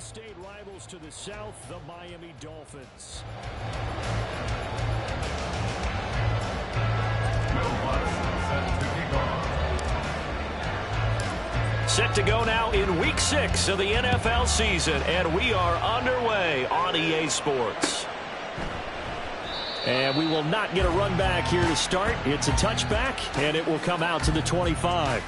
in-state rivals to the south, the Miami Dolphins. Set to go now in Week 6 of the NFL season, and we are underway on EA Sports. And we will not get a run back here to start. It's a touchback, and it will come out to the 25.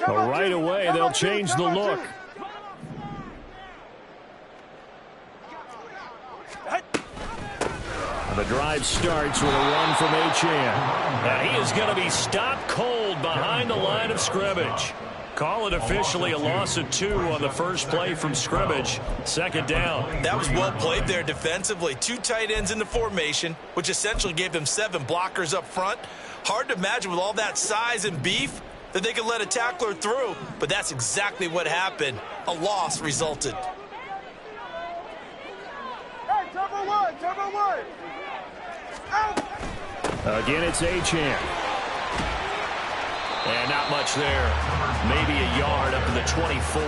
Right away, they'll change the look. The drive starts with a run from Achane. And he is going to be stopped cold behind the line of scrimmage. Call it officially a loss of 2 on the first play from scrimmage. Second down. That was well played there defensively. 2 tight ends in the formation, which essentially gave them 7 blockers up front. Hard to imagine with all that size and beef that they could let a tackler through, but that's exactly what happened. A loss resulted. Hey, turbo one. Out. Again, it's Achane. And not much there. Maybe a yard up to the 24.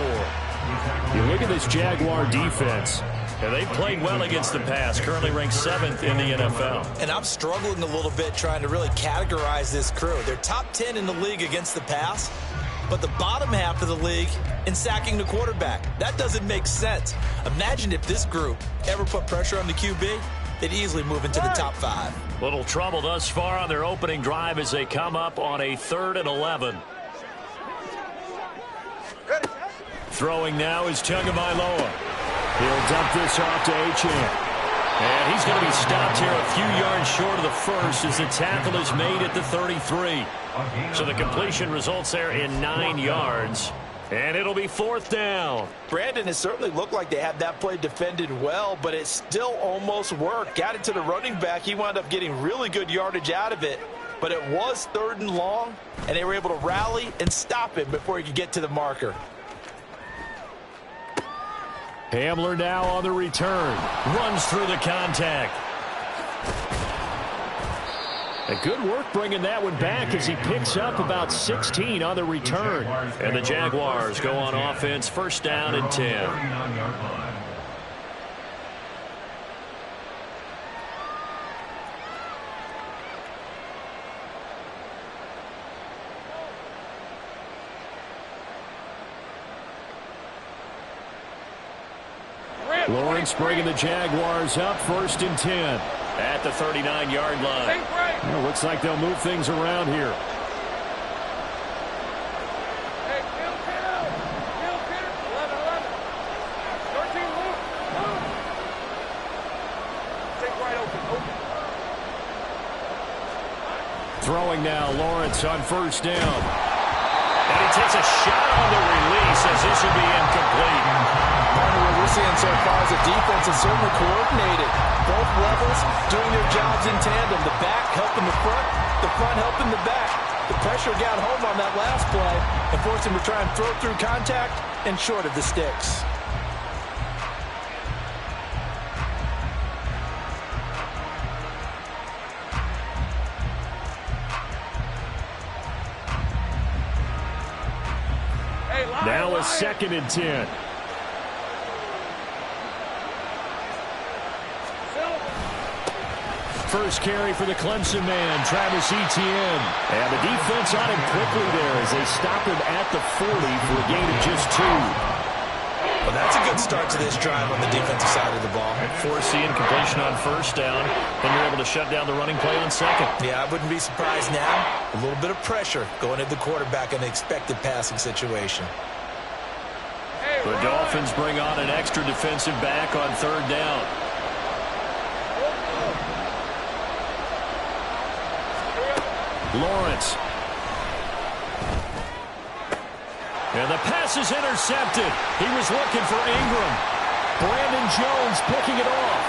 You look at this Jaguar defense. And they've played well against the pass, currently ranked 7th in the NFL. And I'm struggling a little bit trying to really categorize this crew. They're top 10 in the league against the pass, but the bottom half of the league in sacking the quarterback. That doesn't make sense. Imagine if this group ever put pressure on the QB, they'd easily move into the top 5. Little trouble thus far on their opening drive as they come up on a 3rd and 11. Throwing now is Tagovailoa. He'll dump this off to Achane. And he's going to be stopped here a few yards short of the first as the tackle is made at the 33. So the completion results there in 9 yards. And it'll be 4th down. Brandon, it certainly looked like they had that play defended well, but it still almost worked. Got it to the running back. He wound up getting really good yardage out of it. But it was 3rd and long, and they were able to rally and stop him before he could get to the marker. Hamler now on the return. Runs through the contact. A good work bringing that one back as he picks up about 16 on the return. And the Jaguars go on offense, 1st down and 10. Lawrence bringing the Jaguars up, 1st and 10 at the 39-yard line. Well, looks like they'll move things around here. Hey, Bill, 11. 13, move. Take right open. Throwing now, Lawrence on 1st down. And he takes a shot on the release as this will be incomplete. What we're seeing so far is the defense is certainly coordinated. Both levels doing their jobs in tandem. The back helping the front helping the back. The pressure got home on that last play and forced him to try and throw through contact and short of the sticks. Now a 2nd and 10. First carry for the Clemson man, Travis Etienne. And the defense on him quickly there as they stop him at the 40 for a gain of just 2. Well, that's a good start to this drive on the defensive side of the ball. Force the incompletion on 1st down, and you're able to shut down the running play on 2nd. Yeah, I wouldn't be surprised now. A little bit of pressure going at the quarterback in the expected passing situation. The Dolphins bring on an extra defensive back on 3rd down. Lawrence. And the pass is intercepted. He was looking for Ingram. Brandon Jones picking it off.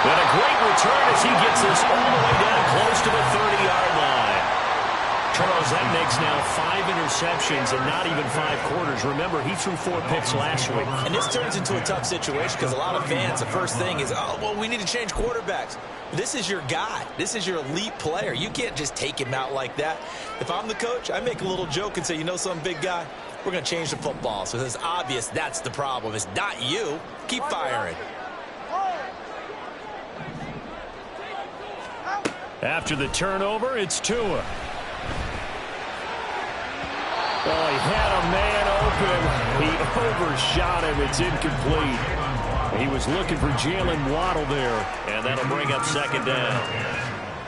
And a great return as he gets this all the way down close to the 30-yard line. Charles, that makes now 5 interceptions and not even 5 quarters. Remember, he threw 4 picks last week. And this turns into a tough situation because a lot of fans, the first thing is, oh, well, we need to change quarterbacks. This is your guy. This is your elite player. You can't just take him out like that. If I'm the coach, I make a little joke and say, you know something, big guy? We're going to change the football. So it's obvious that's the problem. It's not you. Keep firing. After the turnover, it's Tua. Oh, he had a man open. He overshot him. It's incomplete. He was looking for Jalen Waddle there, and that'll bring up second down.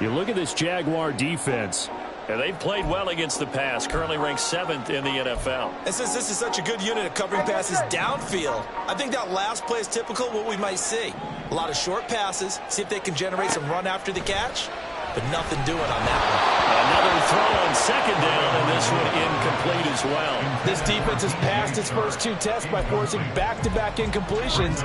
You look at this Jaguar defense, and they've played well against the pass, currently ranked 7th in the NFL. And since this is such a good unit of covering passes downfield, I think that last play is typical of what we might see. A lot of short passes, see if they can generate some run after the catch, but nothing doing on that one. Another throw on second down, and this one incomplete as well. This defense has passed its first 2 tests by forcing back-to-back incompletions.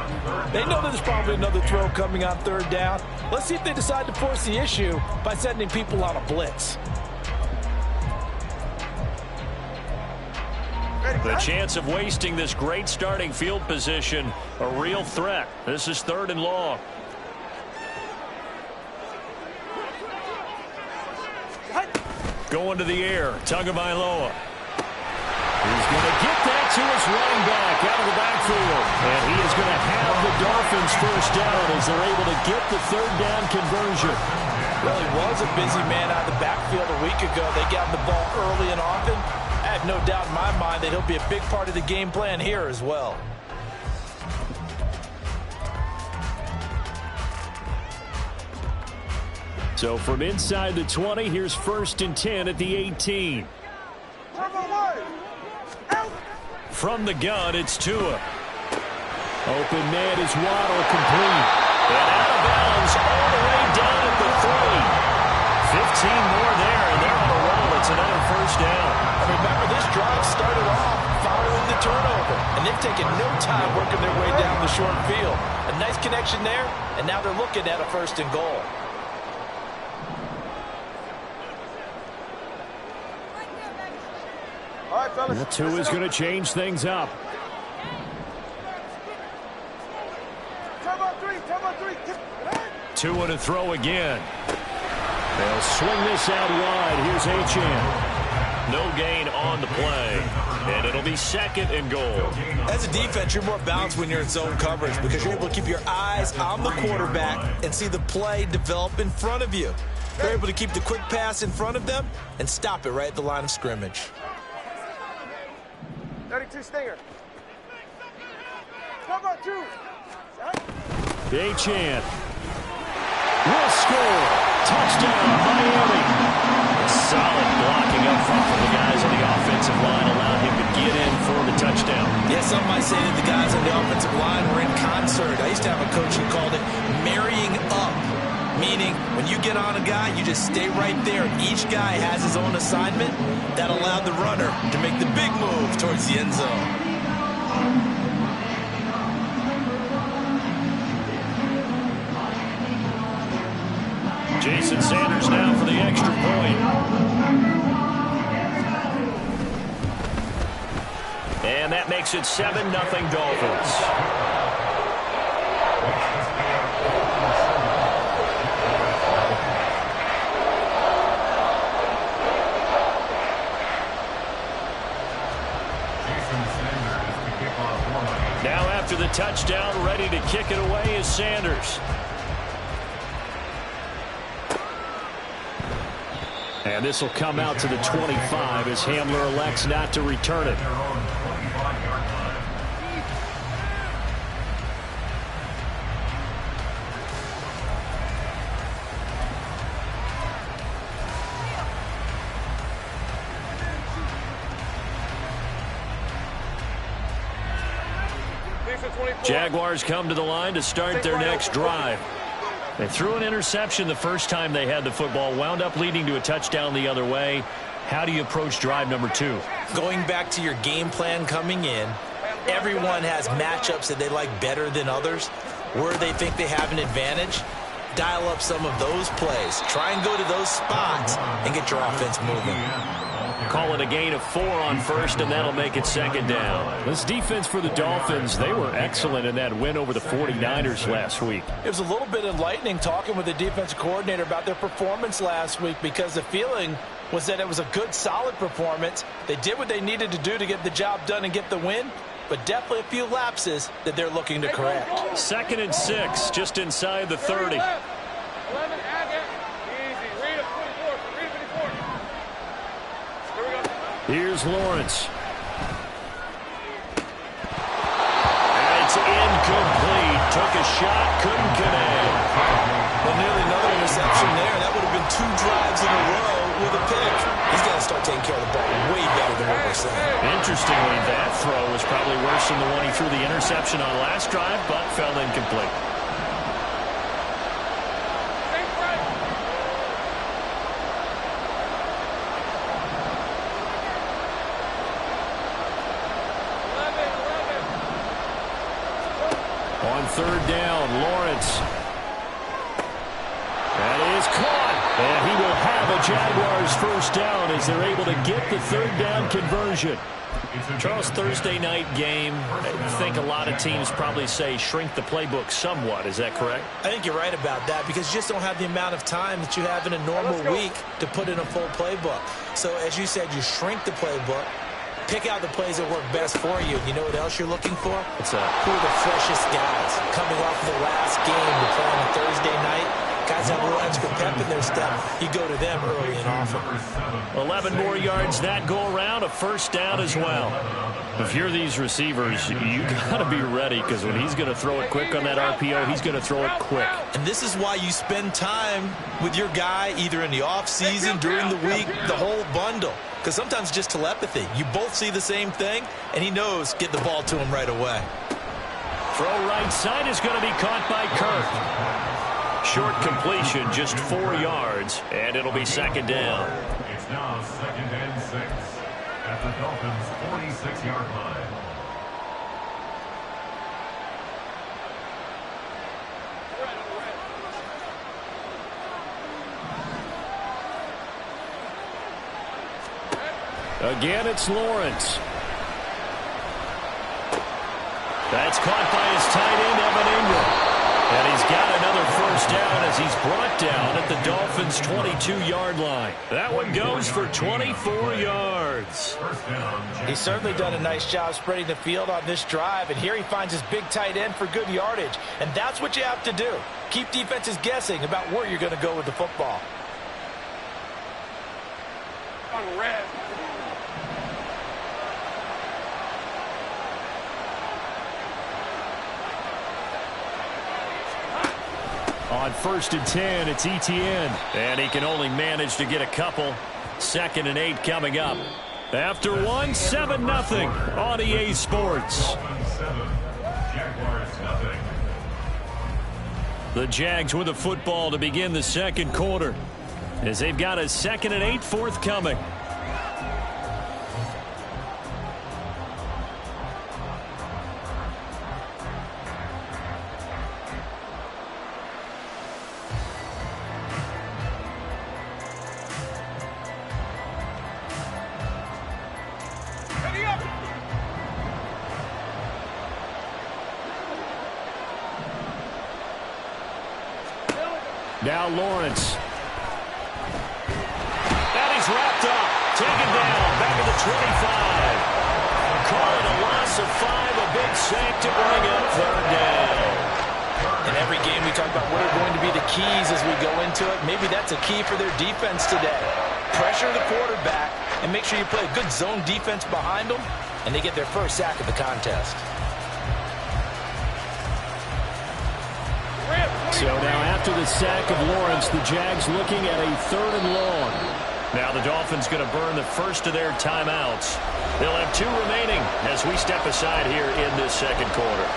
They know there's probably another throw coming on third down. Let's see if they decide to force the issue by sending people on a blitz. The chance of wasting this great starting field position, a real threat. This is 3rd and long. Going to the air, Tagovailoa. He's going to get that to his running back out of the backfield. And he is going to have the Dolphins first down as they're able to get the 3rd down conversion. Well, he was a busy man out of the backfield a week ago. They got the ball early and often. I have no doubt in my mind that he'll be a big part of the game plan here as well. So from inside the 20, here's 1st and 10 at the 18. From the gun, it's Tua. Open man is Waddle, complete. And out of bounds all the way down at the 3. 15 more there, and they're on a roll. It's another first down. Remember, this drive started off following the turnover, and they've taken no time working their way down the short field. A nice connection there, and now they're looking at a 1st and goal. That Tua is going to change things up. Tua to throw again. They'll swing this out wide. Here's Achane. No gain on the play. And it'll be 2nd and goal. As a defense, you're more balanced when you're in zone coverage because you're able to keep your eyes on the quarterback and see the play develop in front of you. You're able to keep the quick pass in front of them and stop it right at the line of scrimmage. 32 Stinger. Come on, 2. Achane will score. Touchdown, Miami. A solid blocking up front from the guys on the offensive line allowed him to get in for the touchdown. Yeah, some might say that the guys on the offensive line were in concert. I used to have a coach who called it marrying up, meaning when you get on a guy, you just stay right there. Each guy has his own assignment that allowed the runner to make the big move towards the end zone. Jason Sanders now for the extra point. And that makes it 7-0 Dolphins. Now after the touchdown, ready to kick it away is Sanders. And this will come out to the 25 as Hamler elects not to return it. Jaguars come to the line to start their next drive. They threw an interception the first time they had the football, wound up leading to a touchdown the other way. How do you approach drive number 2? Going back to your game plan coming in, everyone has matchups that they like better than others, where they think they have an advantage. dial up some of those plays. Try and go to those spots and get your offense moving. Call it a gain of 4 on first, and that'll make it second down. This defense for the Dolphins, they were excellent in that win over the 49ers last week. It was a little bit enlightening talking with the defensive coordinator about their performance last week, because the feeling was that it was a good, solid performance. They did what they needed to do to get the job done and get the win, but definitely a few lapses that they're looking to correct. 2nd and 6, just inside the 30. 11, Agate. Easy. Read it, 24. Read it, 24. Here we go. Here's Lawrence. And it's incomplete. Took a shot, couldn't connect. Well, nearly another interception there. That would have been 2 drives in a row with a pick. He's got to start taking care of the ball way better than what we're saying. Interestingly, that throw was probably worse than the one he threw the interception on last drive, but fell incomplete. Think right. 11. On 3rd down, Lawrence. That is caught. And he will have a Jaguars first down as they're able to get the 3rd down conversion. Charles, Thursday night game, I think a lot of teams probably say shrink the playbook somewhat. Is that correct? I think you're right about that, because you just don't have the amount of time that you have in a normal week to put in a full playbook. So, as you said, you shrink the playbook, pick out the plays that work best for you. You know what else you're looking for? What's that? Who are the freshest guys coming off of the last game to play on a Thursday night? Guys have a little extra pep in their step. You go to them early and often. 11 more yards that go around, a first down as well. If you're these receivers, you got to be ready, because when he's going to throw it quick on that RPO, he's going to throw it quick. And this is why you spend time with your guy either in the offseason, during the week, the whole bundle. Because sometimes just telepathy. You both see the same thing, and he knows get the ball to him right away. Throw right side is going to be caught by Kirk. Short completion, just 4 yards, and it'll be second down. It's now 2nd and 6 at the Dolphins' 46-yard line. Again, it's Lawrence. That's caught by his tight end, Evan Ingram. And he's got another first down as he's brought down at the Dolphins' 22-yard line. That one goes for 24 yards. He's certainly done a nice job spreading the field on this drive, and here he finds his big tight end for good yardage. And that's what you have to do. Keep defenses guessing about where you're going to go with the football. On red. On 1st and 10, it's Etienne. And he can only manage to get a couple. 2nd and 8 coming up. After 1, 7-0 on EA Sports. The Jags with the football to begin the second quarter, as they've got a 2nd and 8 forthcoming. Now Lawrence. And he's wrapped up. Taken down. Back at the 25. Call it a loss of 5. A big sack to bring up 3rd down. In every game we talk about what are going to be the keys as we go into it. Maybe that's a key for their defense today. Pressure the quarterback and make sure you play a good zone defense behind them, and they get their first sack of the contest. So now after the sack of Lawrence, the Jags looking at a 3rd and long. Now the Dolphins going to burn the first of their timeouts. They'll have 2 remaining as we step aside here in this second quarter.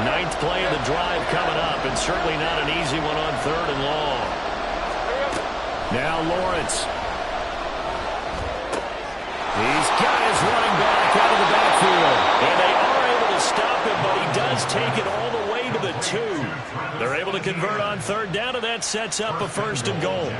Ninth play of the drive coming up, and certainly not an easy one on 3rd and long. Now Lawrence. He's got his running back out of the backfield. And they are able to stop him, but he does take it all the way to the 2. They're able to convert on 3rd down, and that sets up a 1st and goal.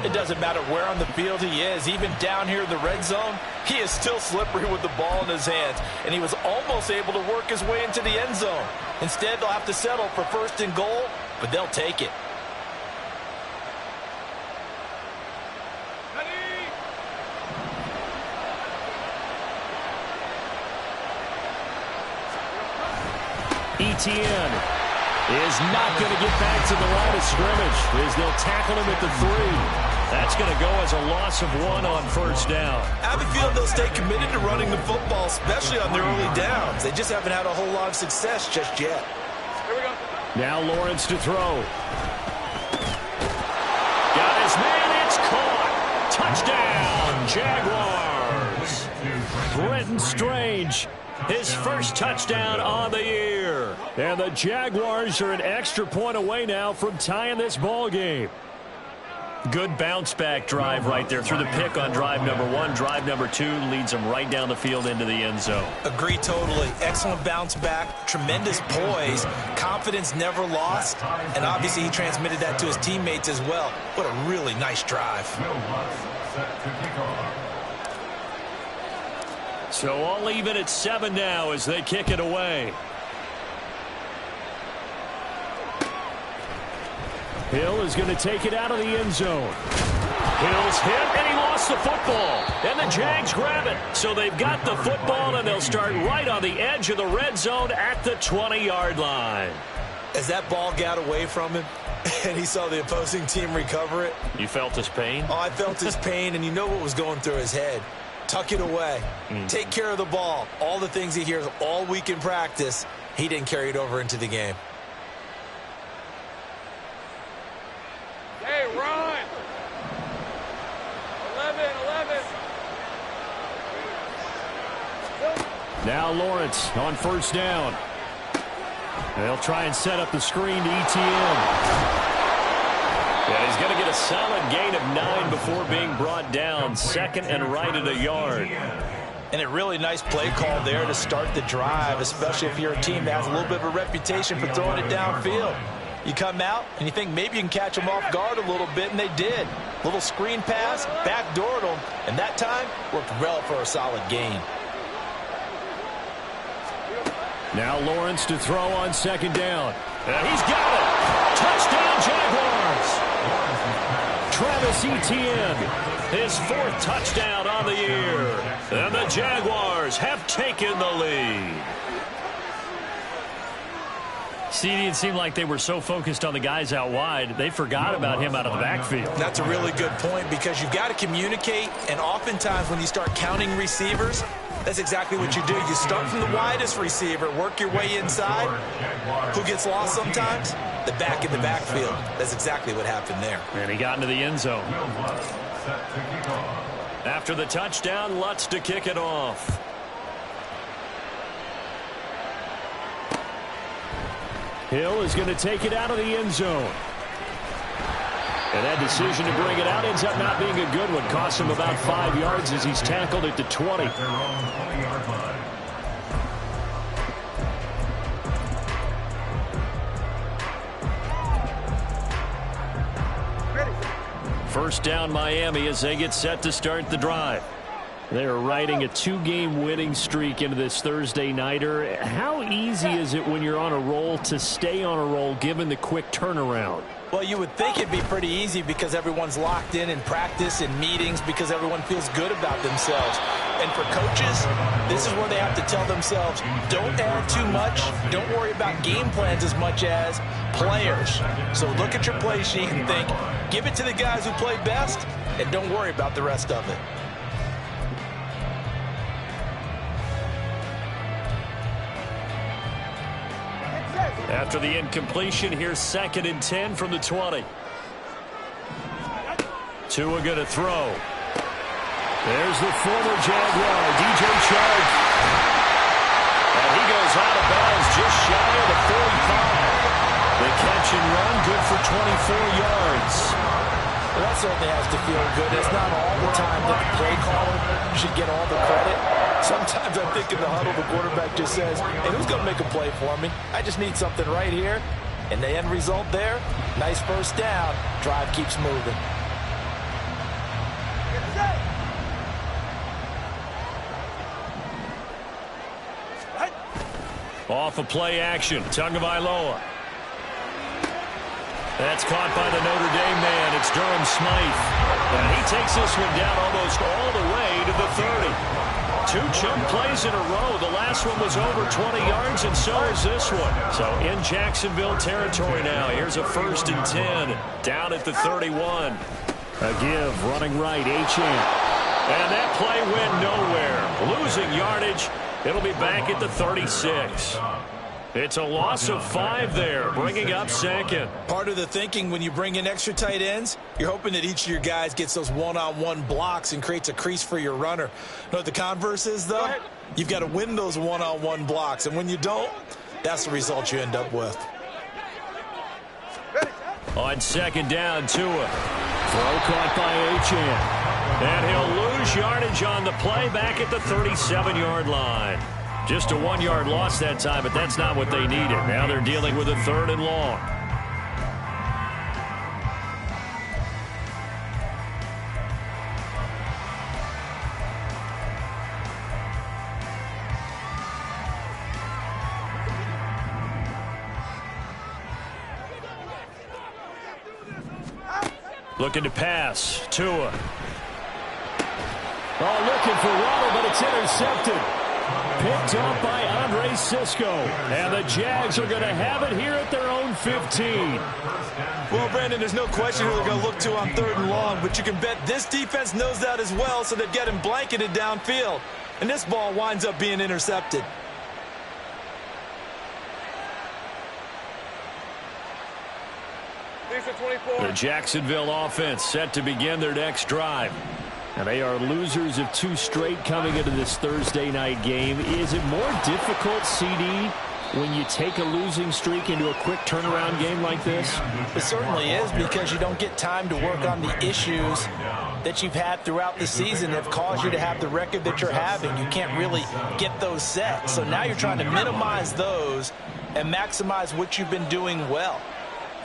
It doesn't matter where on the field he is. Even down here in the red zone, he is still slippery with the ball in his hands. And he was almost able to work his way into the end zone. Instead, they'll have to settle for 1st and goal, but they'll take it. Etienne is not going to get back to the line of scrimmage as they'll tackle him at the 3. That's going to go as a loss of 1 on 1st down. I have a feeling they'll stay committed to running the football, especially on their early downs. They just haven't had a whole lot of success just yet. Here we go. Now Lawrence to throw. Got his man. It's caught. Touchdown, Jaguars. Brenton Strange, his first touchdown on the year. And the Jaguars are an extra point away now from tying this ball game. Good bounce-back drive right there through the pick on drive number 1. Drive number 2 leads them right down the field into the end zone. Agree totally. Excellent bounce back, tremendous poise, confidence never lost, and obviously he transmitted that to his teammates as well. What a really nice drive. So all even at 7 now as they kick it away. Hill is going to take it out of the end zone. Hill's hit, and he lost the football. And the Jags grab it. So they've got the football, and they'll start right on the edge of the red zone at the 20-yard line. As that ball got away from him, and he saw the opposing team recover it. You felt his pain? Oh, I felt his pain, and you know what was going through his head. Tuck it away. Take care of the ball. All the things he hears all week in practice, he didn't carry it over into the game. Hey, run! 11. Now Lawrence on 1st down. They'll try and set up the screen to Etienne. Yeah, he's going to get a solid gain of 9 before being brought down. 2nd and right at a yard. And a really nice play call there to start the drive, especially if you're a team that has a little bit of a reputation for throwing it downfield. You come out and you think maybe you can catch them off guard a little bit, and they did. Little screen pass, backdoored them, and that time worked well for a solid gain. Now Lawrence to throw on 2nd down. And he's got it. Touchdown, Jaguars. Travis Etienne, his 4th touchdown on the year. And the Jaguars have taken the lead. See, it seemed like they were so focused on the guys out wide, they forgot about him out of the backfield. That's a really good point because you've got to communicate, and oftentimes when you start counting receivers, that's exactly what you do. You start from the widest receiver, work your way inside. Who gets lost sometimes? The back in the backfield. That's exactly what happened there. And he got into the end zone. After the touchdown, Lutz to kick it off. Hill is going to take it out of the end zone. And that decision to bring it out ends up not being a good one. Costs him about 5 yards as he's tackled at the 20. First down Miami as they get set to start the drive. They're riding a 2-game winning streak into this Thursday nighter. How easy is it when you're on a roll to stay on a roll given the quick turnaround? Well, you would think it'd be pretty easy because everyone's locked in practice and meetings because everyone feels good about themselves. And for coaches, this is where they have to tell themselves, don't add too much. Don't worry about game plans as much as players. So look at your play sheet and think, give it to the guys who play best, and don't worry about the rest of it. After the incompletion, here's 2nd and 10 from the 20. Tua going to throw. There's the former Jaguar, DJ Chark. And he goes out of bounds just shy of the run, good for 24 yards. Well, that certainly has to feel good. It's not all the time that the play caller should get all the credit. Sometimes I think in the huddle, the quarterback just says, hey, who's going to make a play for me? I just need something right here. And the end result there, nice first down. Drive keeps moving. Off of play action, Tagovailoa. That's caught by the Notre Dame man. It's Durham Smythe. And he takes this one down almost all the way to the 30. 2 chunk plays in a row. The last one was over 20 yards, and so is this one. So in Jacksonville territory now. Here's a 1st and 10. Down at the 31. A give, running right, Achane. And that play went nowhere. Losing yardage. It'll be back at the 36. It's a loss of 5 there, bringing up 2nd. Part of the thinking when you bring in extra tight ends, you're hoping that each of your guys gets those one-on-one blocks and creates a crease for your runner. You know what the converse is, though? You've got to win those one-on-one blocks, and when you don't, that's the result you end up with. On 2nd down, Tua. Throw caught by Achane. And he'll lose yardage on the play back at the 37-yard line. Just a 1-yard loss that time, but that's not what they needed. Now they're dealing with a 3rd and long. Looking to pass. Tua. Oh, looking for Waddle, but it's intercepted. Picked up by Andre Cisco. And the Jags are going to have it here at their own 15. Well, Brandon, there's no question who they're going to look to on 3rd and long, but you can bet this defense knows that as well, so they've got him blanketed downfield. And this ball winds up being intercepted. The Jacksonville offense set to begin their next drive. And they are losers of 2 straight coming into this Thursday night game. Is it more difficult, CD, when you take a losing streak into a quick turnaround game like this? It certainly is, because you don't get time to work on the issues that you've had throughout the season that have caused you to have the record that you're having. You can't really get those set. So now you're trying to minimize those and maximize what you've been doing well.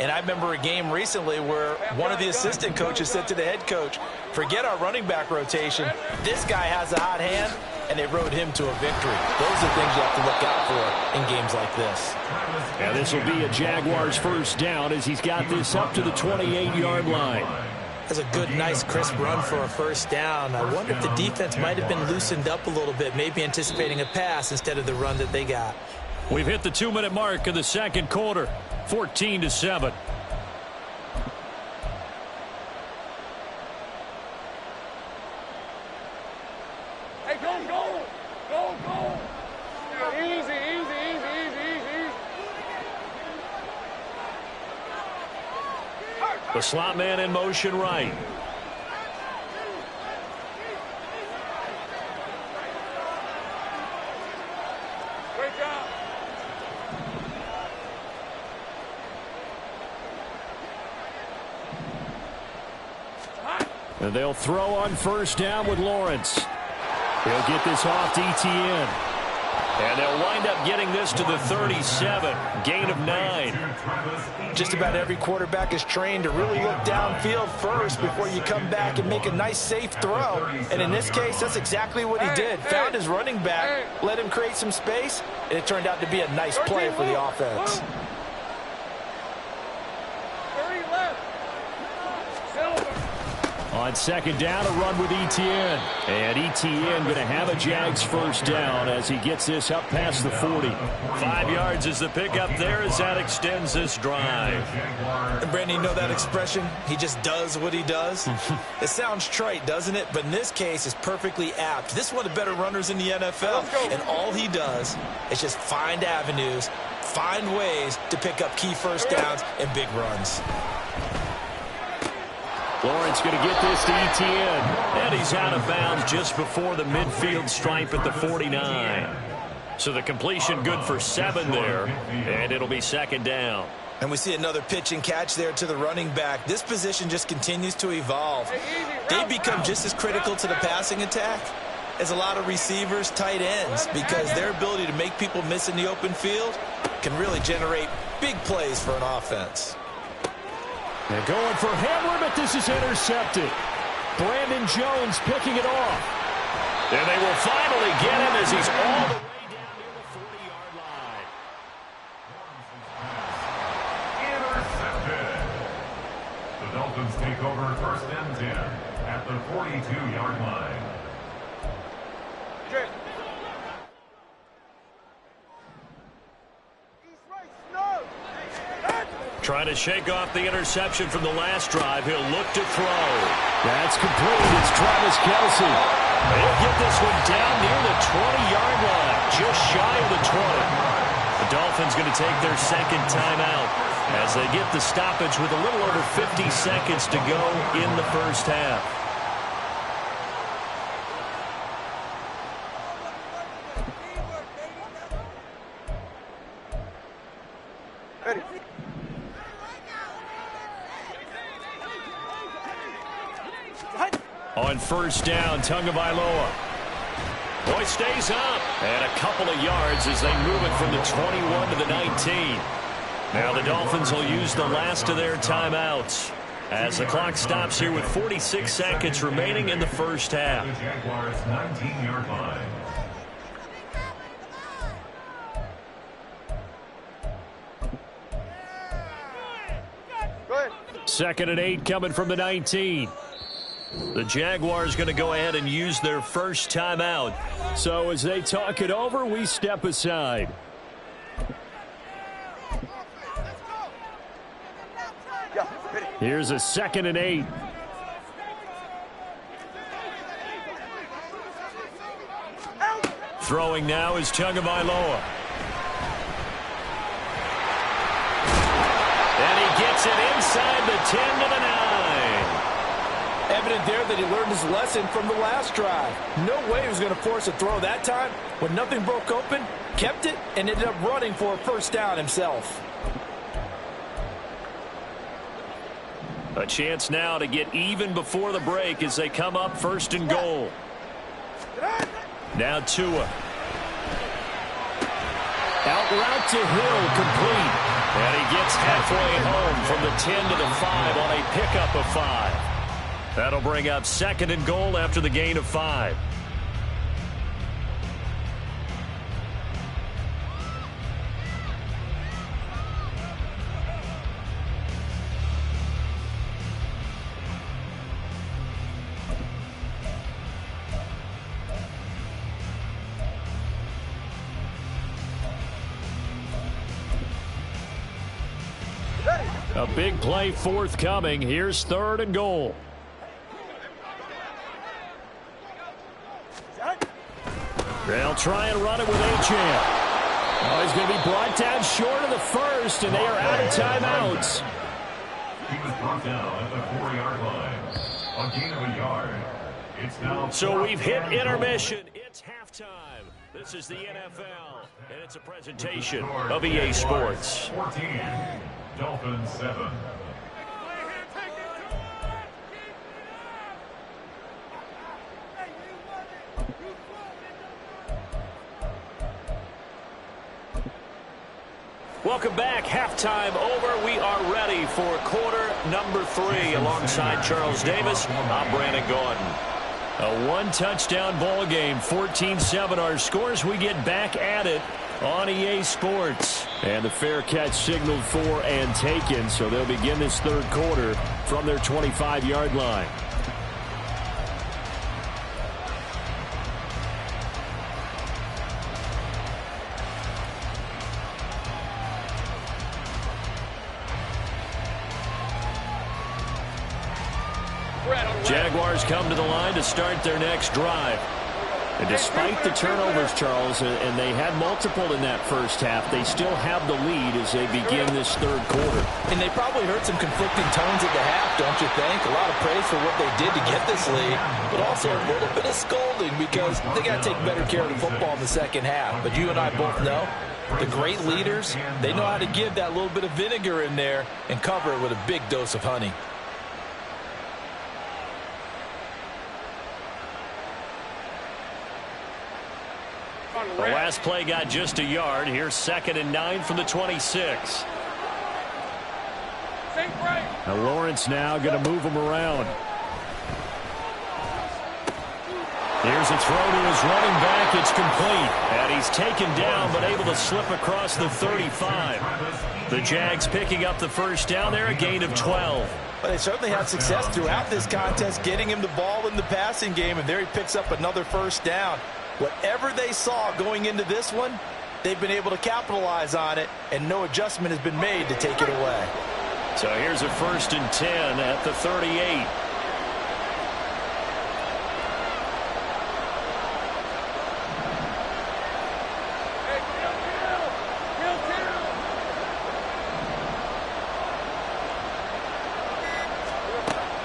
And I remember a game recently where one of the assistant coaches said to the head coach, forget our running back rotation. This guy has a hot hand, and they rode him to a victory. Those are things you have to look out for in games like this. And this will be a Jaguars 1st down as he's got this up to the 28-yard line. That's a good, nice, crisp run for a 1st down. I wonder if the defense might have been loosened up a little bit, maybe anticipating a pass instead of the run that they got. We've hit the 2-minute mark of the 2nd quarter. 14-7. Hey, go. Easy. The slot man in motion right. Great job. And they'll throw on 1st down with Lawrence. He'll get this off to Etienne. And they'll wind up getting this to the 37. Gain of 9. Just about every quarterback is trained to really look downfield first before you come back and make a nice, safe throw. And in this case, that's exactly what he did. Found his running back, let him create some space, and it turned out to be a nice play for the offense. 30 left. Silver. On 2nd down, a run with Etienne. And Etienne going to have a Jags 1st down as he gets this up past the 40. 5 yards is the pickup there as that extends this drive. And Brandon, you know that expression? He just does what he does? It sounds trite, doesn't it? But in this case, it's perfectly apt. This is one of the better runners in the NFL. And all he does is just find avenues, find ways to pick up key 1st downs and big runs. Lawrence going to get this to Etienne. And he's out of bounds just before the midfield stripe at the 49. So the completion good for 7 there. And it'll be 2nd down. And we see another pitch and catch there to the running back. This position just continues to evolve. They become just as critical to the passing attack as a lot of receivers, tight ends, because their ability to make people miss in the open field can really generate big plays for an offense. They're going for Hamler, but this is intercepted. Brandon Jones picking it off. And they will finally get him as he's all the way down near the 40-yard line. Intercepted. The Dolphins take over 1st and 10 at the 42-yard line. Trying to shake off the interception from the last drive. He'll look to throw. That's complete. It's Travis Kelce. They'll get this one down near the 20-yard line, just shy of the 20. The Dolphins going to take their second timeout as they get the stoppage with a little over 50 seconds to go in the first half. On first down, Tagovailoa. Boy stays up. And a couple of yards as they move it from the 21 to the 19. Now the Dolphins will use the last of their timeouts as the clock stops here with 46 seconds remaining in the first half. The Jaguars' 19-yard line. Second and 8 coming from the 19. The Jaguars going to go ahead and use their first timeout. So as they talk it over, we step aside. Here's a 2nd and 8. Throwing now is Tagovailoa. And he gets it inside the 10 to the 9. Evident there that he learned his lesson from the last drive. No way he was going to force a throw that time. When nothing broke open, kept it, and ended up running for a first down himself. A chance now to get even before the break as they come up 1st and goal. Now Tua. Out route to Hill, complete. And he gets halfway home from the 10 to the 5 on a pickup of 5. That'll bring up 2nd and goal after the gain of 5. A big play forthcoming. Here's 3rd and goal. They'll try and run it with Achane. Oh, he's going to be brought down short of the first, and they are out of timeouts. He was brought down at the 4-yard line. A gain of a yard. It's now. So we've hit intermission. It's halftime. This is the NFL, and it's a presentation of EA Sports. 14, Dolphins 7. Welcome back. Halftime over. We are ready for quarter number 3. Alongside Charles Davis, I'm Brandon Gordon. A one-touchdown ball game, 14-7 our scores. We get back at it on EA Sports. And the fair catch signaled for and taken, so they'll begin this 3rd quarter from their 25-yard line. Jaguars come to the line to start their next drive. And despite the turnovers, Charles, and they had multiple in that first half, they still have the lead as they begin this 3rd quarter. And they probably heard some conflicting tones at the half, don't you think? A lot of praise for what they did to get this lead, but also a little bit of scolding because they got to take better care of the football in the second half. But you and I both know The great leaders, they know how to give that little bit of vinegar in there and cover it with a big dose of honey. The last play got just a yard. Here's 2nd and 9 from the 26. Now Lawrence now going to move him around. Here's a throw to his running back. It's complete. And he's taken down but able to slip across the 35. The Jags picking up the first down there, a gain of 12. But they certainly had success throughout this contest getting him the ball in the passing game, and there he picks up another first down. Whatever they saw going into this one, they've been able to capitalize on it, and no adjustment has been made to take it away. So here's a 1st and 10 at the 38.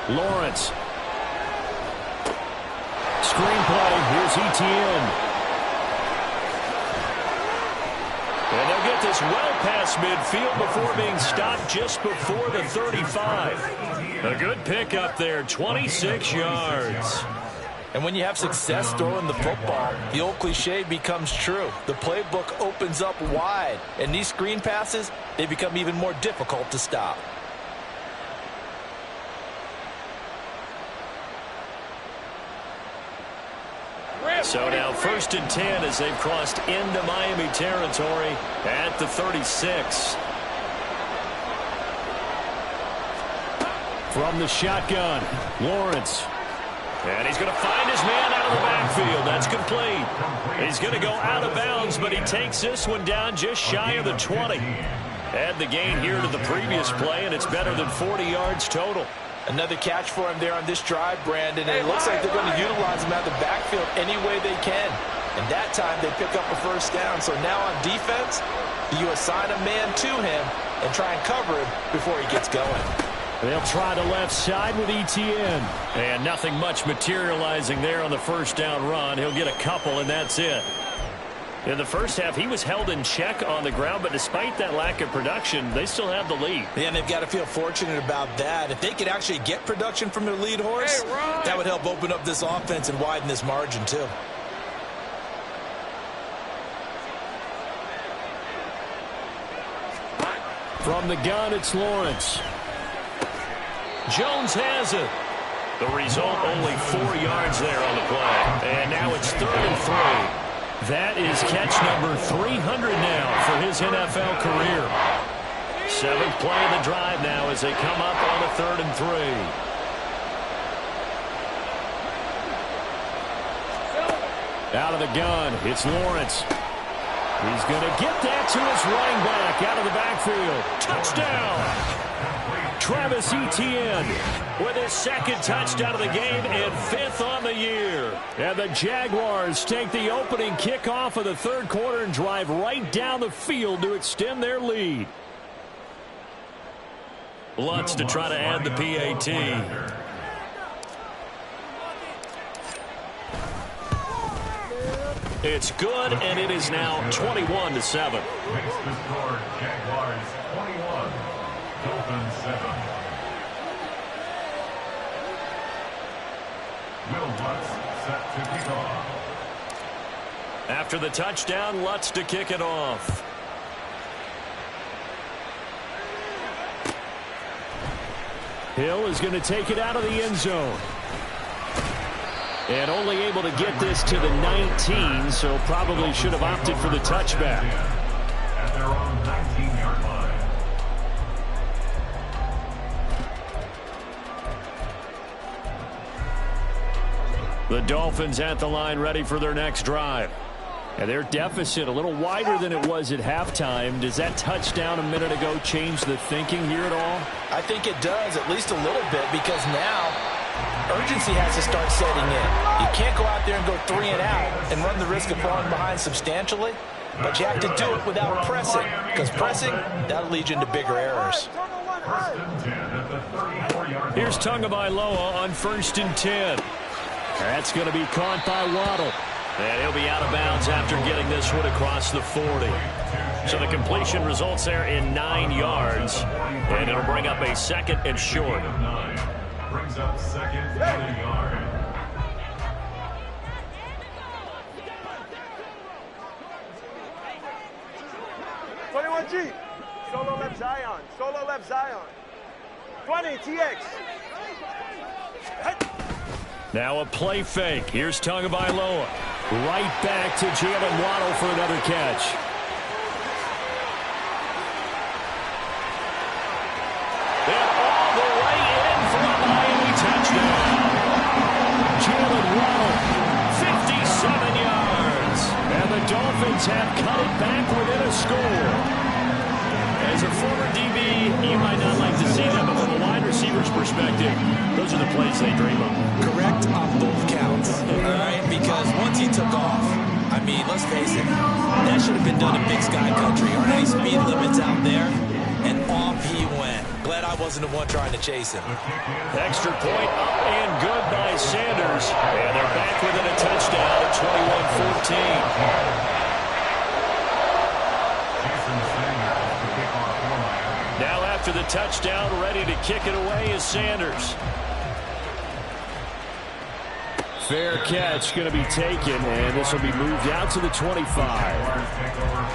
Lawrence. Screenplay. Here's Etienne. And they'll get this well past midfield before being stopped just before the 35. A good pickup there, 26 yards. And when you have success throwing the football, the old cliche becomes true. The playbook opens up wide, and these screen passes, they become even more difficult to stop. So now 1st and 10 as they've crossed into Miami territory at the 36. From the shotgun, Lawrence. And he's going to find his man out of the backfield. That's complete. He's going to go out of bounds, but he takes this one down just shy of the 20. Add the gain here to the previous play, and it's better than 40 yards total. Another catch for him there on this drive, Brandon, and it looks like they're going to utilize him out of the backfield any way they can. And that time they pick up a first down. So now on defense, you assign a man to him and try and cover him before he gets going. They'll try the left side with Etienne. And nothing much materializing there on the first down run. He'll get a couple, and that's it. In the first half, he was held in check on the ground, but despite that lack of production, they still have the lead. Yeah, and they've got to feel fortunate about that. If they could actually get production from their lead horse, that would help open up this offense and widen this margin, too. From the gun, it's Lawrence. Jones has it. The result, only 4 yards there on the play. And now it's 3rd and 3. That is catch number 300 now for his NFL career. 7th play of the drive now as they come up on a 3rd and 3. Out of the gun, it's Lawrence. He's going to get that to his running back out of the backfield. Touchdown! Travis Etienne with his 2nd touchdown of the game and 5th on the year. And the Jaguars take the opening kickoff of the 3rd quarter and drive right down the field to extend their lead. Lutz to try to add the PAT. It's good, and it is now 21-7. Makes the score Jaguars 21, Dolphins 7. Will Lutz set to kick off. After the touchdown, Lutz to kick it off. Hill is going to take it out of the end zone. And only able to get this to the 19, so probably should have opted for the touchback. At their own 19-yard line. The Dolphins at the line ready for their next drive. And their deficit a little wider than it was at halftime. Does that touchdown a minute ago change the thinking here at all? I think it does, at least a little bit, because now urgency has to start setting in. You can't go out there and go 3 and out and run the risk of falling behind substantially, but you have to do it without pressing, because pressing, that'll lead you into bigger errors. Here's Tagovailoa on 1st and 10. That's going to be caught by Waddle. And he'll be out of bounds after getting this one across the 40. So the completion results there in 9 yards, and it'll bring up a second and short. Brings up second and a yard. G. Solo left Zion. Solo left Zion. 20, TX. Now a play fake. Here's Tagovailoa. Right back to Jalen Waddle for another catch. And all the way in for a Miami touchdown. Jalen Waddle, 57 yards. And the Dolphins have cut it back within a score. As a former DB, you might not like to see that, but from a wide receiver's perspective, those are the plays they dream of. Correct on both counts, all right? Because once he took off, I mean, let's face it, that should have been done in Big Sky Country. Aren't any speed limits out there? And off he went. Glad I wasn't the one trying to chase him. Extra point up and good by Sanders. And they're back within a touchdown at 21-14. Now after the touchdown, ready to kick it away is Sanders. Fair catch going to be taken, and this will be moved out to the 25.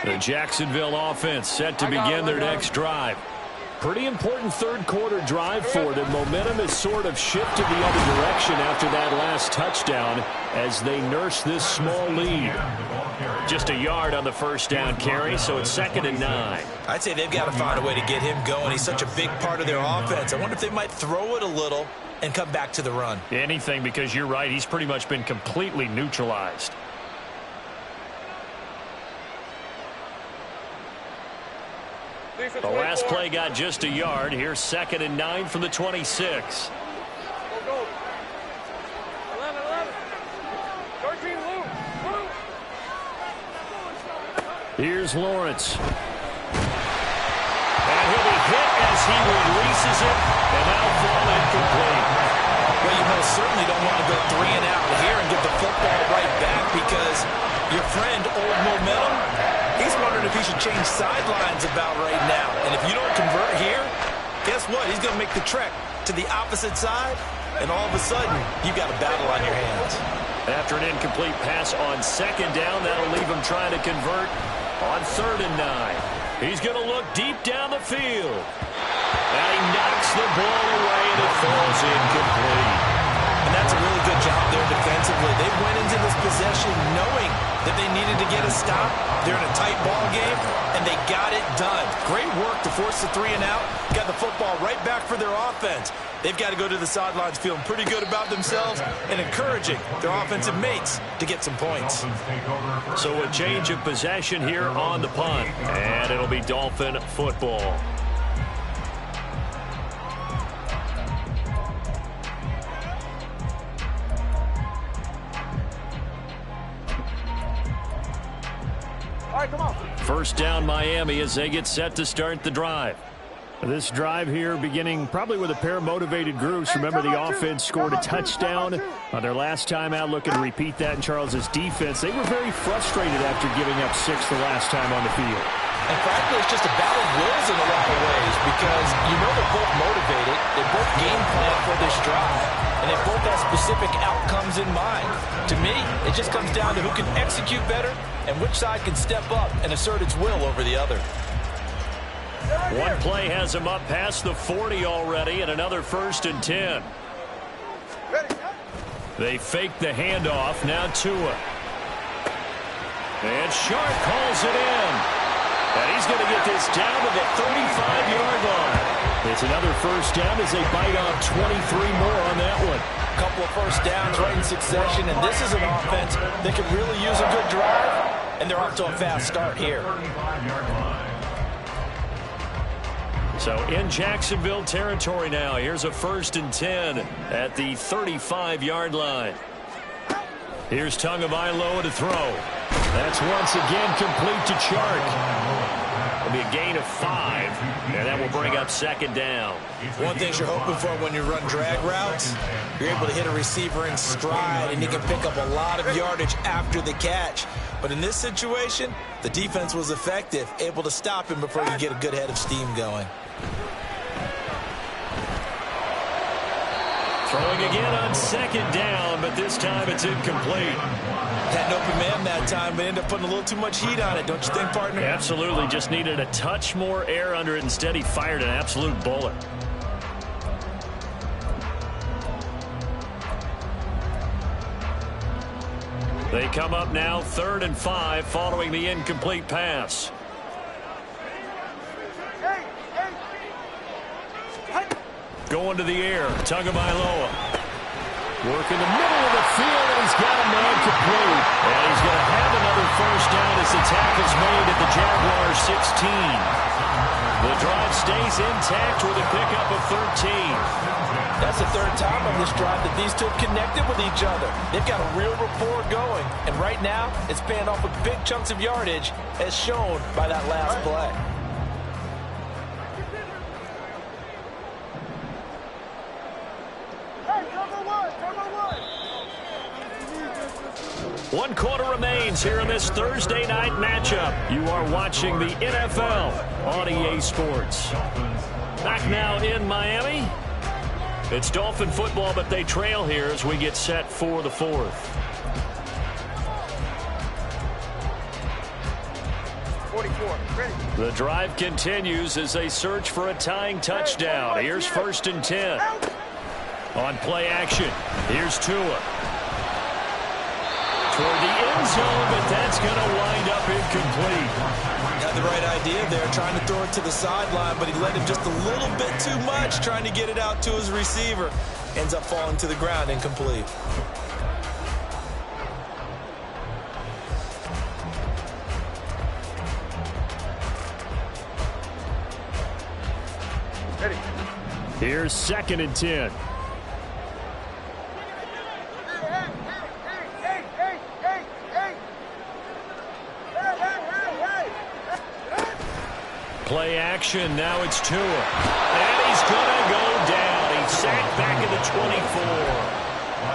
The Jacksonville offense set to begin their next drive. Pretty important third quarter drive for them. Momentum has sort of shifted the other direction after that last touchdown as they nurse this small lead. Just a yard on the first down carry, so it's 2nd and 9. I'd say they've got to find a way to get him going. He's such a big part of their offense. I wonder if they might throw it a little and come back to the run. Anything, because you're right, he's pretty much been completely neutralized. The last play got just a yard. Here's 2nd and 9 from the 26. Go. 11, 13, Luke. Here's Lawrence. And he'll be hit as he releases it, and that'll fall incomplete. Well, you most certainly don't want to go 3 and out here and get the football right back because your friend, Old Momentum, he's wondering if he should change sidelines about right now. And if you don't convert here, guess what? He's going to make the trek to the opposite side, and all of a sudden, you've got a battle on your hands. After an incomplete pass on 2nd down, that'll leave him trying to convert on 3rd and 9. He's going to look deep down the field. And he knocks the ball away, and it falls incomplete. And that's a really good job there defensively. They went into this possession knowing that they needed to get a stop. They're in a tight ball game, and they got it done. Great work to force the 3 and out. Got the football right back for their offense. They've got to go to the sidelines feeling pretty good about themselves and encouraging their offensive mates to get some points. So a change of possession here on the punt, and it'll be Dolphin football. All right, come on. First down Miami as they get set to start the drive. This drive here beginning probably with a pair of motivated groups. Remember, the offense scored a touchdown on their last time out, looking to repeat that in Charles's defense. They were very frustrated after giving up 6 the last time on the field. And frankly, it's just a battle of wills in a lot of ways because you know they're both motivated. They both game plan for this drive. And they both have specific outcomes in mind. To me, it just comes down to who can execute better and which side can step up and assert its will over the other. One play has him up past the 40 already, and another 1st and 10. They fake the handoff. Now Tua. And Sharp calls it in. And he's going to get this down to the 35-yard line. It's another first down as they bite off 23 more on that one. A couple of first downs right in succession, and this is an offense that could really use a good drive, and they're off to a fast start here. So in Jacksonville territory now. Here's a 1st and 10 at the 35-yard line. Here's Tagovailoa to throw. That's once again complete to Chark. It'll be a gain of 5, and that will bring up second down. One thing you're hoping for when you run drag routes, you're able to hit a receiver in stride, and you can pick up a lot of yardage after the catch. But in this situation, the defense was effective, able to stop him before he could get a good head of steam going. Throwing again on second down, but this time it's incomplete. Had an open man that time, but ended up putting a little too much heat on it, don't you think, partner? Absolutely. Just needed a touch more air under it. Instead, he fired an absolute bullet. They come up now 3rd and 5 following the incomplete pass. Going to the air, Tagovailoa. Working the middle of the field, and he's got a man complete. And he's going to have another first down as the tackle's made at the Jaguars 16. The drive stays intact with a pickup of 13. That's the 3rd time on this drive that these two have connected with each other. They've got a real rapport going. And right now, it's paying off with big chunks of yardage, as shown by that last play. One quarter remains here in this Thursday night matchup. You are watching the NFL on EA Sports. Back now in Miami. It's Dolphin football, but they trail here as we get set for the 4th. 44, ready. The drive continues as they search for a tying touchdown. Here's 1st and 10. On play action, here's Tua. Toward the end zone, but that's going to wind up incomplete. Had the right idea there, trying to throw it to the sideline, but he let him just a little bit too much, trying to get it out to his receiver. Ends up falling to the ground, incomplete. Ready. Here's 2nd and 10. Play action, now it's Tua. And he's going to go down. He's sacked back at the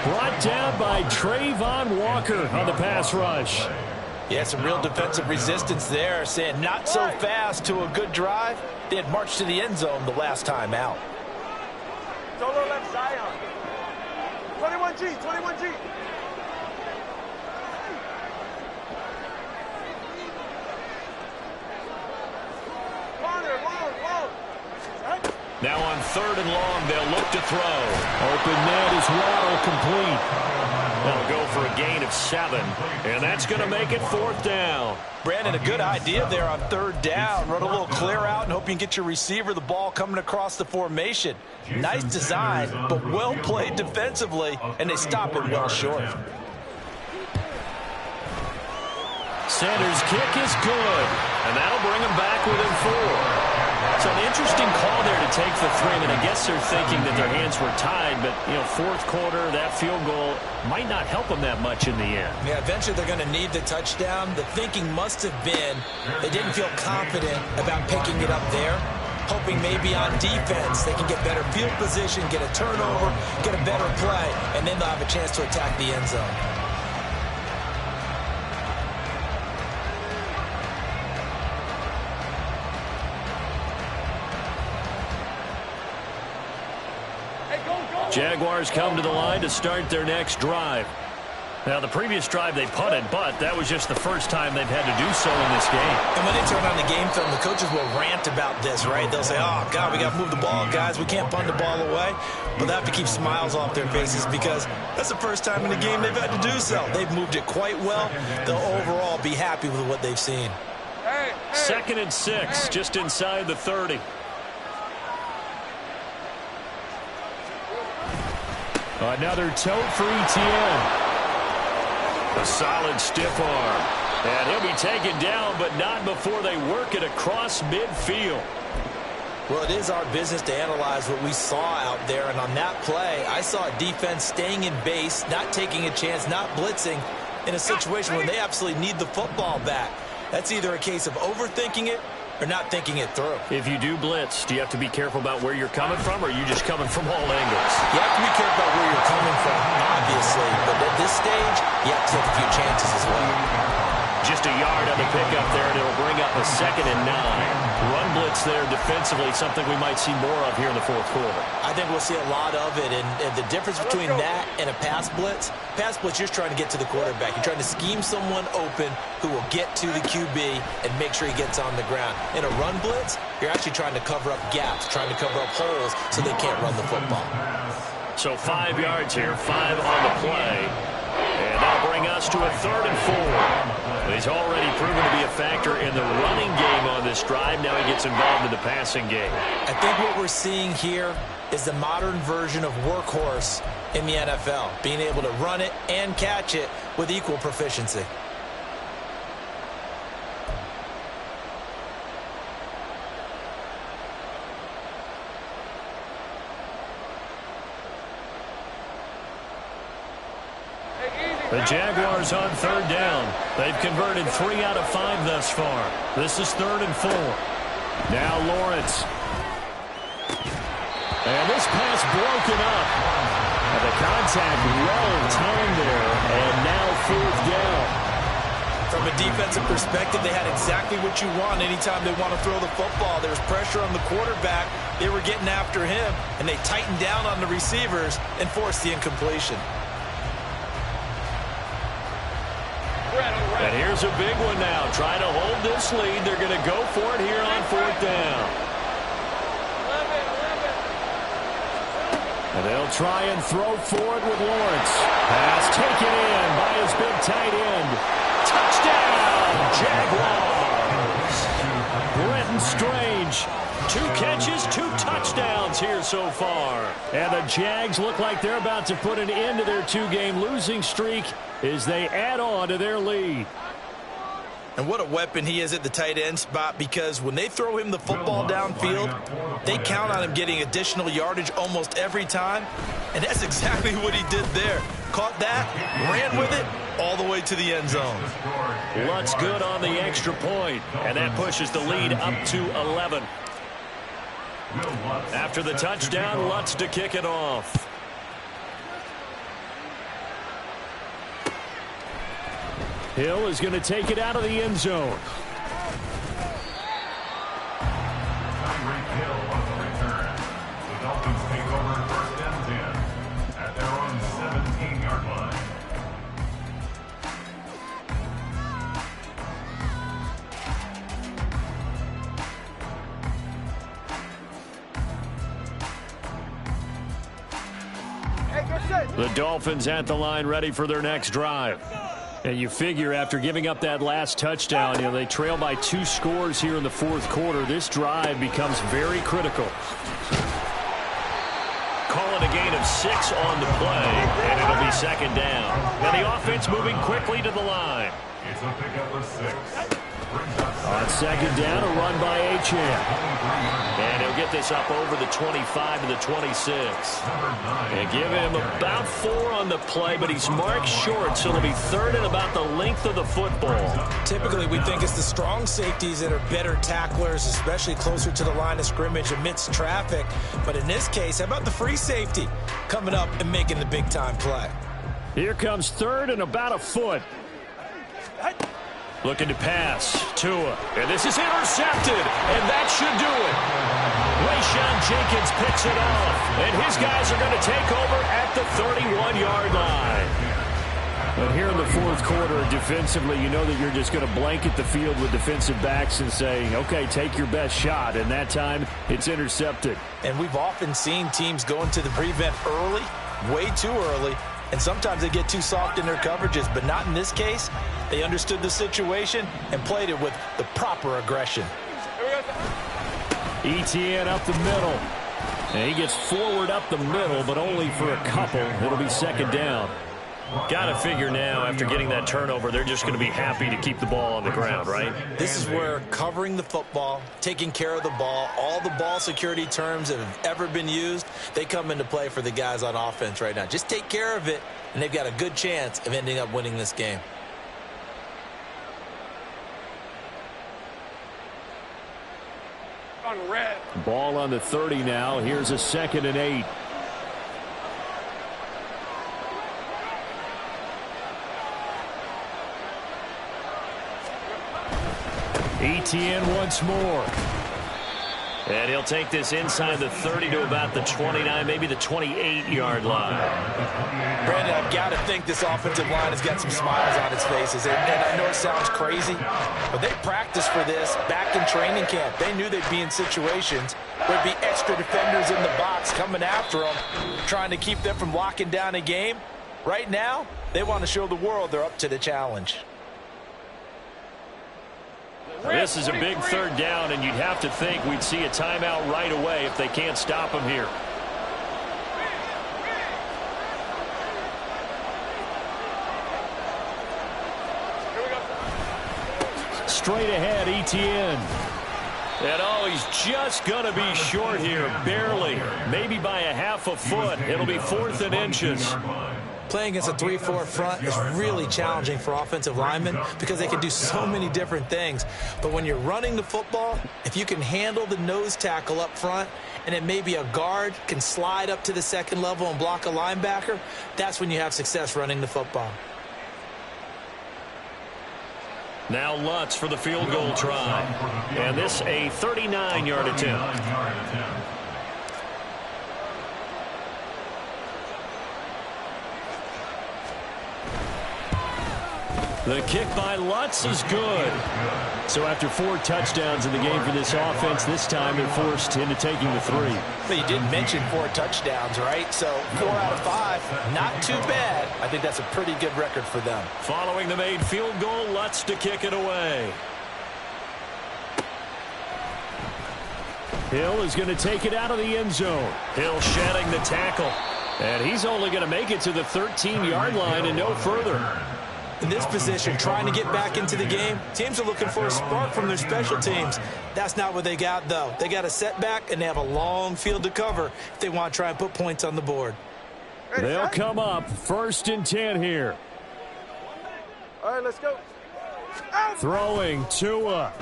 24. Brought down by Trayvon Walker on the pass rush. Yeah, some real defensive resistance there, saying not so fast to a good drive. They had marched to the end zone the last time out. Solo left Zion. 21G, 21G. Now on 3rd and long, they'll look to throw. Open net is Waddle complete. They'll go for a gain of 7, and that's going to make it 4th down. Brandon, a good idea there on 3rd down. Run a little clear out and hope you can get your receiver the ball coming across the formation. Nice design, but well played defensively, and they stop it well short. Sanders' kick is good, and that'll bring him back within 4. So an interesting call there to take the 3. And I guess they're thinking that their hands were tied, but, 4th quarter, that field goal might not help them that much in the end. Yeah, eventually they're going to need the touchdown. The thinking must have been they didn't feel confident about picking it up there, hoping maybe on defense they can get better field position, get a turnover, get a better play, and then they'll have a chance to attack the end zone. Jaguars come to the line to start their next drive. Now, the previous drive they punted, but that was just the first time they've had to do so in this game. And when they turn on the game film, the coaches will rant about this, right? They'll say, oh, God, we got to move the ball, guys. We can't punt the ball away. But they have to keep smiles off their faces because that's the first time in the game they've had to do so. They've moved it quite well. They'll overall be happy with what they've seen. 2nd and 6, just inside the 30. Another tote for ETN. A solid stiff arm. And he'll be taken down, but not before they work it across midfield. Well, it is our business to analyze what we saw out there, and on that play, I saw a defense staying in base, not taking a chance, not blitzing in a situation where they absolutely need the football back. That's either a case of overthinking it or not thinking it through. If you do blitz, do you have to be careful about where you're coming from, or are you just coming from all angles? You have to be careful about where you're coming from, obviously, but at this stage, you have to take a few chances as well. Just a yard on the pickup there, and it'll bring up a 2nd and 9. Run blitz there defensively, something we might see more of here in the fourth quarter. I think we'll see a lot of it, and the difference between that and a pass blitz, you're just trying to get to the quarterback. You're trying to scheme someone open who will get to the QB and make sure he gets on the ground. In a run blitz, you're actually trying to cover up gaps, trying to cover up holes so they can't run the football. So 5 yards here, 5 on the play. And that'll bring us to a 3rd and 4. He's already proven to be a factor in the running game on this drive. Now he gets involved in the passing game. I think what we're seeing here is the modern version of workhorse in the NFL, being able to run it and catch it with equal proficiency. The Jaguars on 3rd down. They've converted 3 out of 5 thus far. This is 3rd and 4. Now Lawrence. And this pass broken up. And the contact well timed there. And now 4th down. From a defensive perspective, they had exactly what you want anytime they want to throw the football. There was pressure on the quarterback. They were getting after him, and they tightened down on the receivers and forced the incompletion. And here's a big one now. Trying to hold this lead. They're going to go for it here on 4th down. And they'll try and throw for it with Lawrence. Pass taken in by his big tight end. Touchdown, Jaguars. Brenton Strange. 2 catches, 2 touchdowns here so far. And the Jags look like they're about to put an end to their 2-game losing streak as they add on to their lead. And what a weapon he is at the tight end spot, because when they throw him the football downfield, they count on him getting additional yardage almost every time. And that's exactly what he did there. Caught that, ran with it, all the way to the end zone. Lutz good on the extra point, and that pushes the lead up to 11. After the touchdown, Lutz to kick it off. Hill is going to take it out of the end zone. Hill on the return. The Dolphins take over 1st and 10 at their own 17-yard line. The Dolphins at the line ready for their next drive. And you figure after giving up that last touchdown, they trail by 2 scores here in the 4th quarter. This drive becomes very critical. Call it a gain of 6 on the play, and it'll be 2nd down. And the offense moving quickly to the line. It's a pickup of 6. On 2nd down, a run by Achane. And he'll get this up over the 25 to the 26. And give him about 4 on the play, but he's marked short, so it'll be 3rd and about the length of the football. Typically, we think it's the strong safeties that are better tacklers, especially closer to the line of scrimmage amidst traffic. But in this case, how about the free safety coming up and making the big-time play? Here comes 3rd and about a foot. Looking to pass. Tua. And this is intercepted. And that should do it. Rayshawn Jenkins picks it off. And his guys are going to take over at the 31-yard line. But here in the 4th quarter, defensively, you know that you're just going to blanket the field with defensive backs and say, okay, take your best shot. And that time, it's intercepted. And we've often seen teams go into the prevent early, way too early, and sometimes they get too soft in their coverages, but not in this case. They understood the situation and played it with the proper aggression. Etienne up the middle. And he gets forward up the middle, but only for a couple. It'll be 2nd down. Got to figure now, after getting that turnover, they're just going to be happy to keep the ball on the ground, right? This is where covering the football, taking care of the ball, all the ball security terms that have ever been used, they come into play for the guys on offense right now. Just take care of it, and they've got a good chance of ending up winning this game. On red. Ball on the 30 now. Here's a 2nd and 8. ETN once more. And he'll take this inside the 30 to about the 29, maybe the 28-yard line. Brandon, I've got to think this offensive line has got some smiles on its faces. And I know it sounds crazy, but they practiced for this back in training camp. They knew they'd be in situations where there'd be extra defenders in the box coming after them, trying to keep them from locking down a game. Right now, they want to show the world they're up to the challenge. This is a big 3rd down, and you'd have to think we'd see a timeout right away if they can't stop him here. Straight ahead, ETN. And oh, he's just going to be short here, barely. Maybe by a half a foot. It'll be 4th and inches. Playing against a 3-4 front is really challenging for offensive linemen because they can do so many different things. But when you're running the football, if you can handle the nose tackle up front and then maybe a guard can slide up to the 2nd level and block a linebacker, that's when you have success running the football. Now Lutz for the field goal try. And this a 39-yard attempt. The kick by Lutz is good. So after 4 touchdowns in the game for this offense, this time they're forced into taking the 3. But you did mention 4 touchdowns, right? So 4 out of 5, not too bad. I think that's a pretty good record for them. Following the made field goal, Lutz to kick it away. Hill is going to take it out of the end zone. Hill shedding the tackle. And he's only going to make it to the 13-yard line and no further. In this position, trying to get back into the game, teams are looking for a spark from their special teams. That's not what they got, though. They got a setback, and they have a long field to cover if they want to try and put points on the board. They'll come up 1st and 10 here. All right, let's go. Throwing Tua.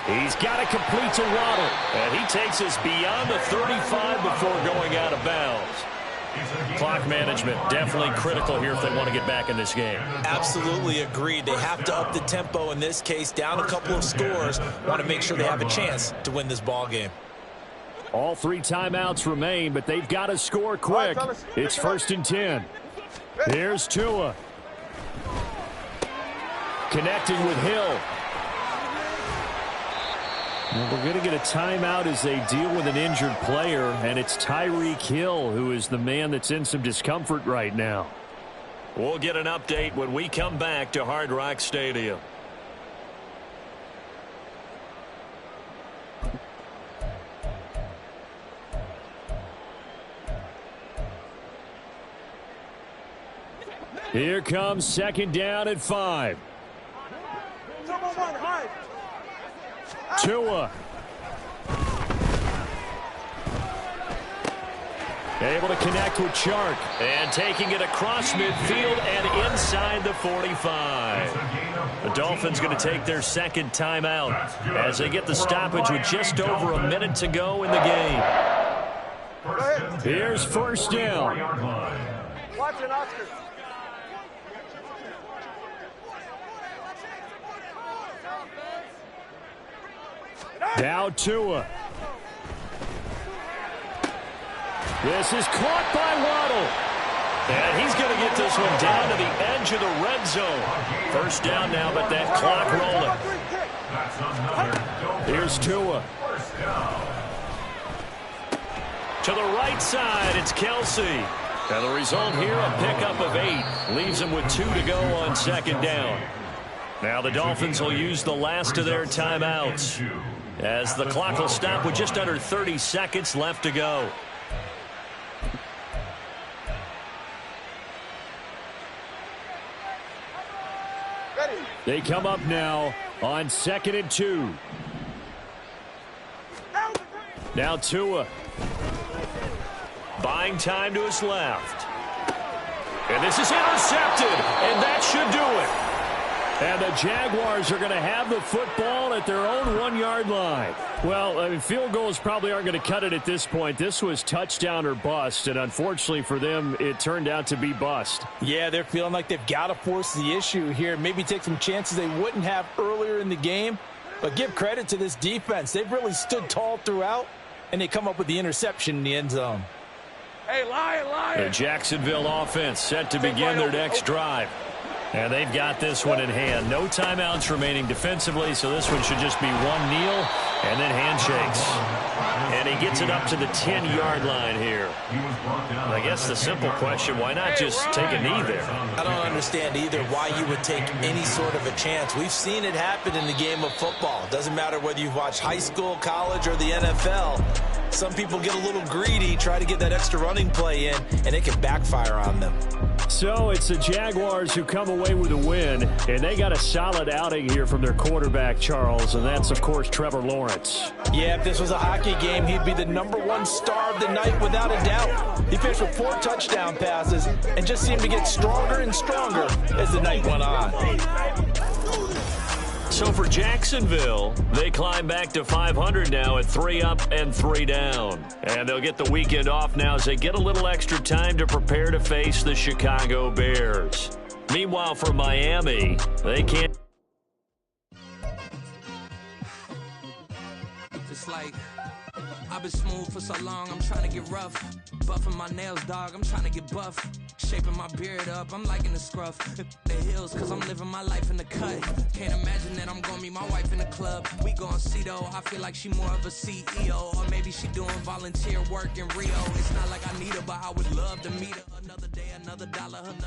He's got it complete to Waddle. And he takes us beyond the 35 before going out of bounds. Clock management definitely critical here if they want to get back in this game. Absolutely agreed. They have to up the tempo in this case, down a couple of scores. Want to make sure they have a chance to win this ball game. All 3 timeouts remain, but they've got to score quick. It's 1st and 10. Here's Tua. Connecting with Hill. Well, we're going to get a timeout as they deal with an injured player, and it's Tyreek Hill who is the man that's in some discomfort right now. We'll get an update when we come back to Hard Rock Stadium. Here comes 2nd down at 5. Tua. Able to connect with Chark. And taking it across midfield and inside the 45. The Dolphins going to take their 2nd timeout as they get the stoppage with just over a minute to go in the game. Here's 1st down. Watch it, Oscar. Now Tua. This is caught by Waddle. And he's going to get this one down to the edge of the red zone. 1st down now, but that clock rolling. Here's Tua. To the right side, it's Kelsey. And the result here, a pickup of 8. Leaves him with 2 to go on 2nd down. Now the Dolphins will use the last of their timeouts, as the clock will stop with just under 30 seconds left to go. They come up now on 2nd and 2. Now Tua. Buying time to his left. And this is intercepted, and that should do it. And the Jaguars are going to have the football at their own 1-yard line. Well, I mean, field goals probably aren't going to cut it at this point. This was touchdown or bust, and unfortunately for them, it turned out to be bust. Yeah, they're feeling like they've got to force the issue here. Maybe take some chances they wouldn't have earlier in the game. But give credit to this defense. They've really stood tall throughout, and they come up with the interception in the end zone. Hey, Lion. The Jacksonville offense set to begin their next drive. And they've got this one in hand. No timeouts remaining defensively, so this one should just be one kneel and then handshakes. And he gets it up to the 10-yard line here. I guess the simple question, why not just take a knee there? I don't understand either why you would take any sort of a chance. We've seen it happen in the game of football. Doesn't matter whether you've watched high school, college, or the NFL. Some people get a little greedy, try to get that extra running play in, and it can backfire on them. So it's the Jaguars who come away with a win, and they got a solid outing here from their quarterback, Charles, and that's, of course, Trevor Lawrence. Yeah, if this was a hockey game, he'd be the #1 star of the night without a doubt. He finished with 4 touchdown passes and just seemed to get stronger and stronger as the night went on. So for Jacksonville, they climb back to 500 now at 3 up and 3 down. And they'll get the weekend off now as they get a little extra time to prepare to face the Chicago Bears. Meanwhile, for Miami, they can't. It's like I've been smooth for so long, I'm trying to get rough. Buffing my nails, dog, I'm trying to get buff. Shaping my beard up, I'm liking the scruff. The hills, cause I'm living my life in the cut. Can't imagine that I'm gonna meet my wife in the club. We gon' see though, I feel like she more of a CEO. Or maybe she doing volunteer work in Rio. It's not like I need her, but I would love to meet her. Another day, another dollar, another